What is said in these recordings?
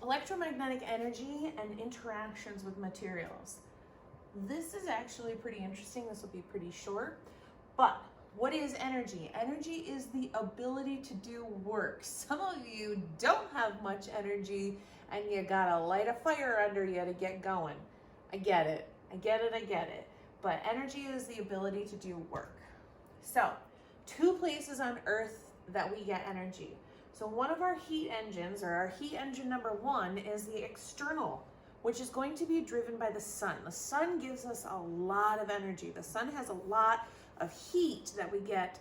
Electromagnetic energy and interactions with materials. This is actually pretty interesting. This will be pretty short, but what is energy? Energy is the ability to do work. Some of you don't have much energy and you gotta light a fire under you to get going. I get it. But energy is the ability to do work. So, two places on Earth that we get energy. So one of our heat engines, or our heat engine number one, is the external, which is going to be driven by the sun. The sun gives us a lot of energy. The sun has a lot of heat that we get,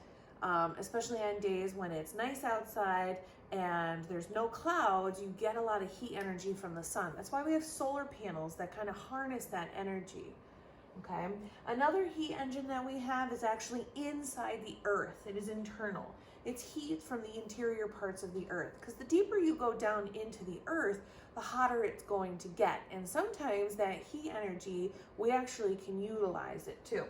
especially on days when it's nice outside and there's no clouds. You get a lot of heat energy from the sun. That's why we have solar panels that kind of harness that energy. Okay. Another heat engine that we have is actually inside the earth. It is internal. It's heat from the interior parts of the earth, because the deeper you go down into the earth, the hotter it's going to get. And sometimes that heat energy, we actually can utilize it too,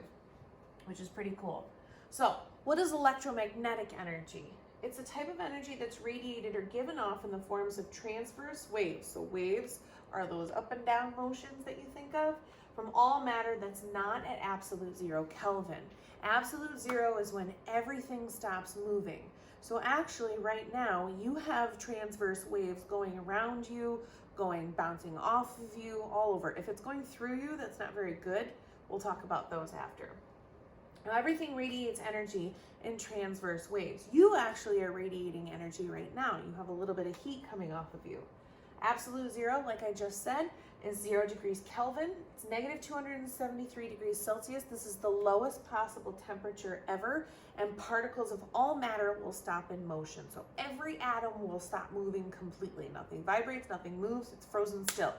which is pretty cool. So what is electromagnetic energy? It's a type of energy that's radiated or given off in the forms of transverse waves. So waves are those up and down motions that you think of from all matter that's not at absolute 0 Kelvin. Absolute 0 is when everything stops moving. So actually right now you have transverse waves going around you, bouncing off of you, all over. If it's going through you, that's not very good. We'll talk about those after. Now everything radiates energy in transverse waves. You actually are radiating energy right now. You have a little bit of heat coming off of you. Absolute 0, like I just said, is 0 degrees Kelvin. It's negative 273 degrees Celsius. This is the lowest possible temperature ever, and particles of all matter will stop in motion. So every atom will stop moving completely. Nothing vibrates, nothing moves, it's frozen still.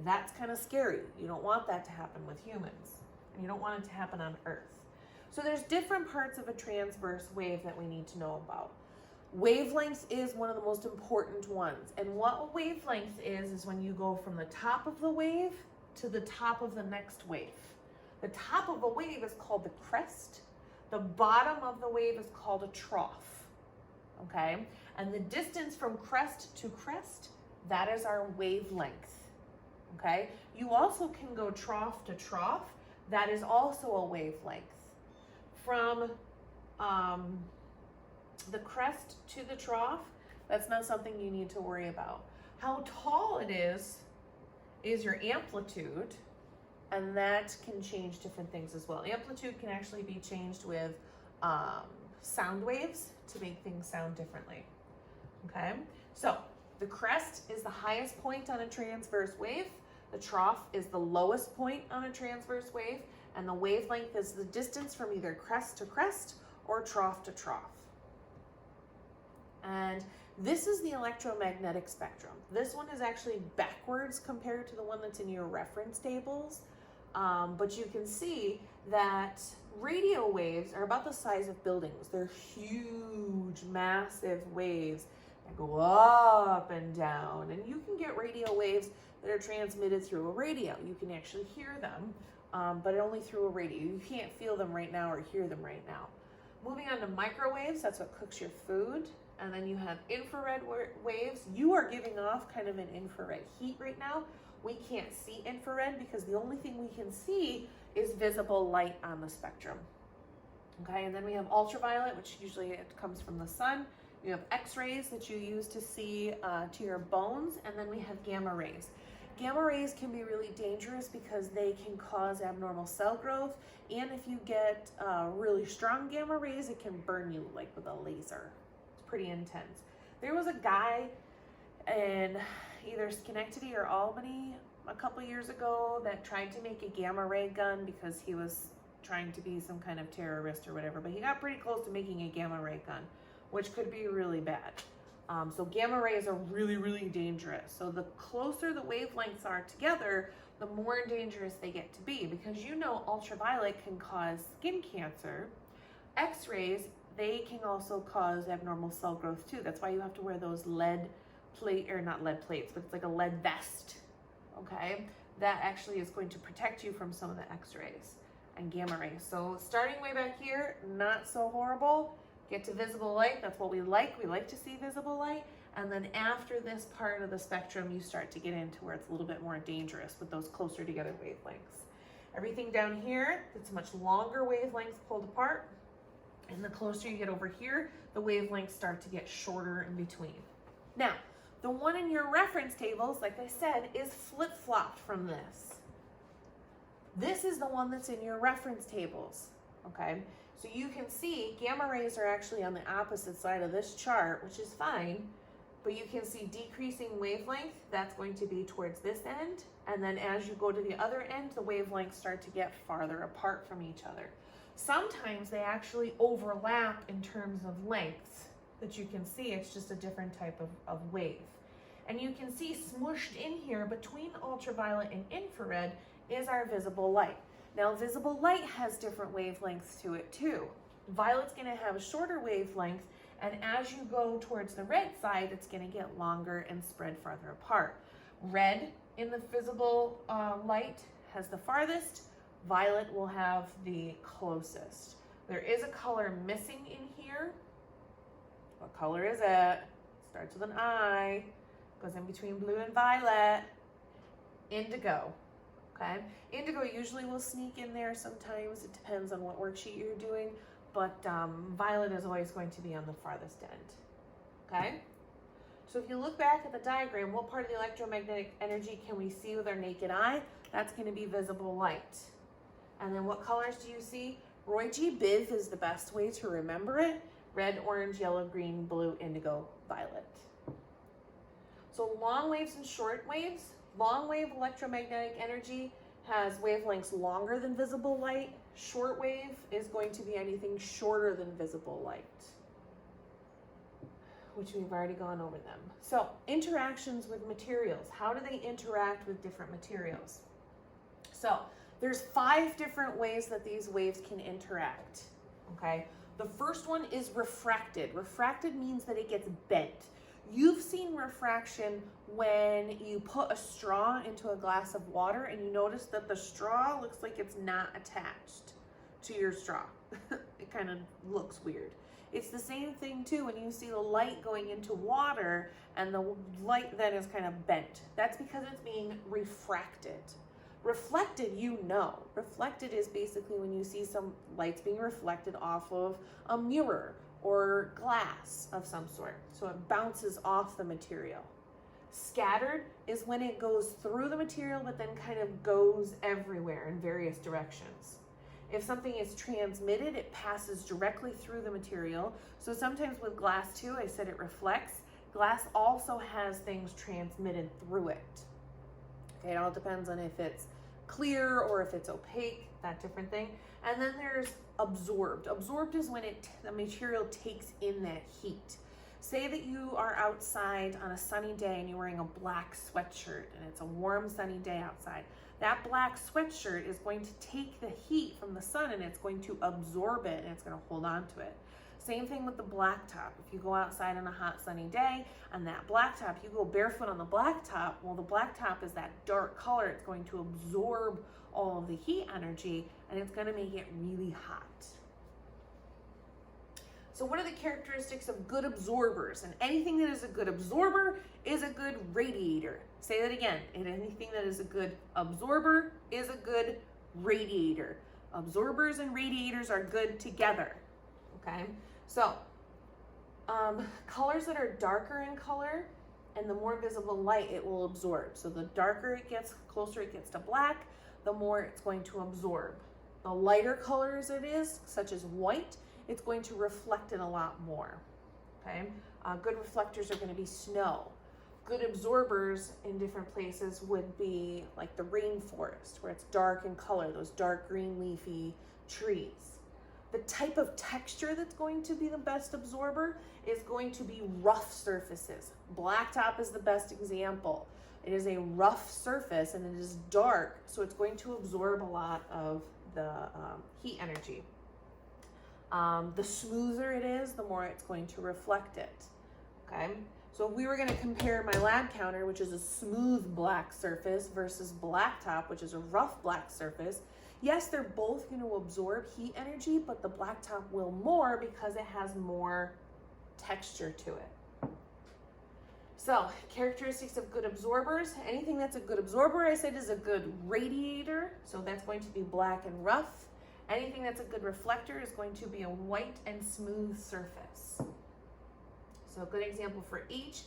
That's kind of scary. You don't want that to happen with humans, and you don't want it to happen on Earth. So there's different parts of a transverse wave that we need to know about. Wavelength is one of the most important ones. And what a wavelength is when you go from the top of the wave to the top of the next wave. The top of a wave is called the crest. The bottom of the wave is called a trough. Okay? And the distance from crest to crest, that is our wavelength. Okay? You also can go trough to trough. That is also a wavelength. From the crest to the trough, that's not something you need to worry about. How tall it is your amplitude, and that can change different things as well. Amplitude can actually be changed with sound waves to make things sound differently. Okay, so the crest is the highest point on a transverse wave, the trough is the lowest point on a transverse wave, and the wavelength is the distance from either crest to crest or trough to trough. And this is the electromagnetic spectrum. This one is actually backwards compared to the one that's in your reference tables. But you can see that radio waves are about the size of buildings. They're huge, massive waves that go up and down. And you can get radio waves that are transmitted through a radio. You can actually hear them, but only through a radio. You can't feel them right now or hear them right now. Moving on to microwaves, that's what cooks your food. And then you have infrared waves. You are giving off kind of an infrared heat right now. We can't see infrared because the only thing we can see is visible light on the spectrum. Okay, and then we have ultraviolet, which usually it comes from the sun. You have X-rays that you use to see to your bones, and then we have gamma rays. Gamma rays can be really dangerous because they can cause abnormal cell growth, and if you get really strong gamma rays, it can burn you like with a laser. Pretty intense. There was a guy in either Schenectady or Albany a couple years ago that tried to make a gamma ray gun because he was trying to be some kind of terrorist or whatever, but he got pretty close to making a gamma ray gun, which could be really bad. So gamma rays are really, really dangerous. So the closer the wavelengths are together, the more dangerous they get to be, because you know ultraviolet can cause skin cancer. X-rays, they can also cause abnormal cell growth too. That's why you have to wear those lead plate, or not lead plates, but it's like a lead vest, okay? That actually is going to protect you from some of the X-rays and gamma rays. So starting way back here, not so horrible. Get to visible light, that's what we like. We like to see visible light. And then after this part of the spectrum, you start to get into where it's a little bit more dangerous with those closer together wavelengths. Everything down here, it's much longer wavelengths pulled apart. And the closer you get over here, the wavelengths start to get shorter in between. Now, the one in your reference tables, like I said, is flip-flopped from this. This is the one that's in your reference tables, okay? So you can see gamma rays are actually on the opposite side of this chart, which is fine, but you can see decreasing wavelength, that's going to be towards this end, and then as you go to the other end, the wavelengths start to get farther apart from each other. Sometimes they actually overlap in terms of lengths that you can see. It's just a different type of wave. And you can see smooshed in here between ultraviolet and infrared is our visible light. Now, visible light has different wavelengths to it too. Violet's going to have a shorter wavelength, and as you go towards the red side, it's going to get longer and spread farther apart. Red in the visible light has the farthest. Violet will have the closest. There is a color missing in here. What color is it? Starts with an I, goes in between blue and violet. Indigo, okay? Indigo usually will sneak in there sometimes. It depends on what worksheet you're doing, but violet is always going to be on the farthest end, okay? So if you look back at the diagram, what part of the electromagnetic energy can we see with our naked eye? That's going to be visible light. And then what colors do you see? Roy G. Biv is the best way to remember it. Red, orange, yellow, green, blue, indigo, violet. So long waves and short waves. Long wave electromagnetic energy has wavelengths longer than visible light. Short wave is going to be anything shorter than visible light, which we've already gone over them. So interactions with materials. How do they interact with different materials? So there's 5 different ways that these waves can interact, okay? The first one is refracted. Refracted means that it gets bent. You've seen refraction when you put a straw into a glass of water and you notice that the straw looks like it's not attached to your straw. It kind of looks weird. It's the same thing too when you see the light going into water and the light then is kind of bent. That's because it's being refracted. Reflected, you know. Reflected is basically when you see some lights being reflected off of a mirror or glass of some sort. So it bounces off the material. Scattered is when it goes through the material but then kind of goes everywhere in various directions. If something is transmitted, it passes directly through the material. So sometimes with glass too, I said it reflects. Glass also has things transmitted through it. Okay, it all depends on if it's clear or if it's opaque, that different thing. And then there's absorbed. Absorbed is when the material takes in that heat. Say that you are outside on a sunny day and you're wearing a black sweatshirt and it's a warm sunny day outside. That black sweatshirt is going to take the heat from the sun and it's going to absorb it and it's going to hold on to it. Same thing with the blacktop. If you go outside on a hot sunny day and that blacktop, you go barefoot on the blacktop, well, the blacktop is that dark color. It's going to absorb all of the heat energy and it's going to make it really hot. So what are the characteristics of good absorbers? And anything that is a good absorber is a good radiator. Say that again. And anything that is a good absorber is a good radiator. Absorbers and radiators are good together. Okay? So, colors that are darker in color and the more visible light it will absorb. So the darker it gets, closer it gets to black, the more it's going to absorb. The lighter colors it is, such as white, it's going to reflect it a lot more. Okay? Good reflectors are going to be snow. Good absorbers in different places would be like the rainforest, where it's dark in color, those dark green leafy trees. The type of texture that's going to be the best absorber is going to be rough surfaces. Blacktop is the best example. It is a rough surface and it is dark, so it's going to absorb a lot of the heat energy. The smoother it is, the more it's going to reflect it. Okay, so if we were going to compare my lab counter, which is a smooth black surface, versus blacktop, which is a rough black surface, yes, they're both going to absorb heat energy, but the blacktop will more because it has more texture to it. So, characteristics of good absorbers. Anything that's a good absorber, I said, is a good radiator. So that's going to be black and rough. Anything that's a good reflector is going to be a white and smooth surface. So a good example for each.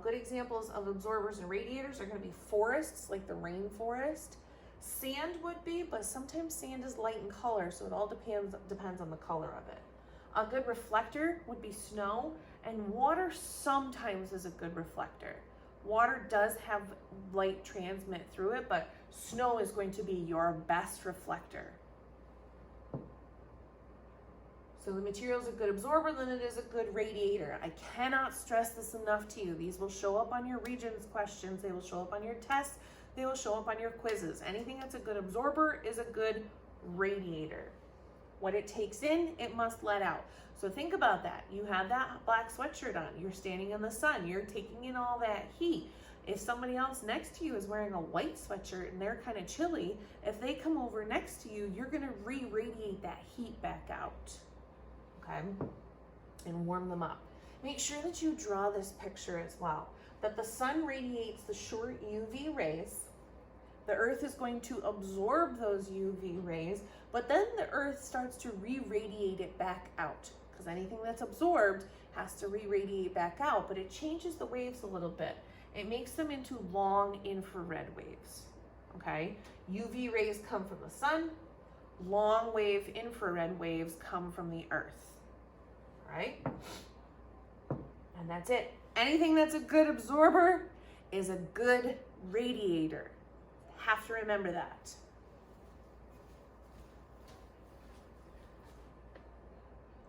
Good examples of absorbers and radiators are going to be forests, like the rainforest. Sand would be, but sometimes sand is light in color, so it all depends on the color of it. A good reflector would be snow, and water sometimes is a good reflector. Water does have light transmit through it, but snow is going to be your best reflector. So the material is a good absorber, then it is a good radiator. I cannot stress this enough to you. These will show up on your Regents questions. They will show up on your tests. They will show up on your quizzes. Anything that's a good absorber is a good radiator. What it takes in, it must let out. So think about that. You have that black sweatshirt on. You're standing in the sun. You're taking in all that heat. If somebody else next to you is wearing a white sweatshirt and they're kind of chilly, if they come over next to you, you're going to re-radiate that heat back out. Okay, and warm them up. Make sure that you draw this picture as well, that the sun radiates the short UV rays. The earth is going to absorb those UV rays, but then the earth starts to re-radiate it back out, because anything that's absorbed has to re-radiate back out, but it changes the waves a little bit. It makes them into long infrared waves. Okay, UV rays come from the sun, long wave infrared waves come from the earth. Right? And that's it. Anything that's a good absorber is a good radiator. Have to remember that.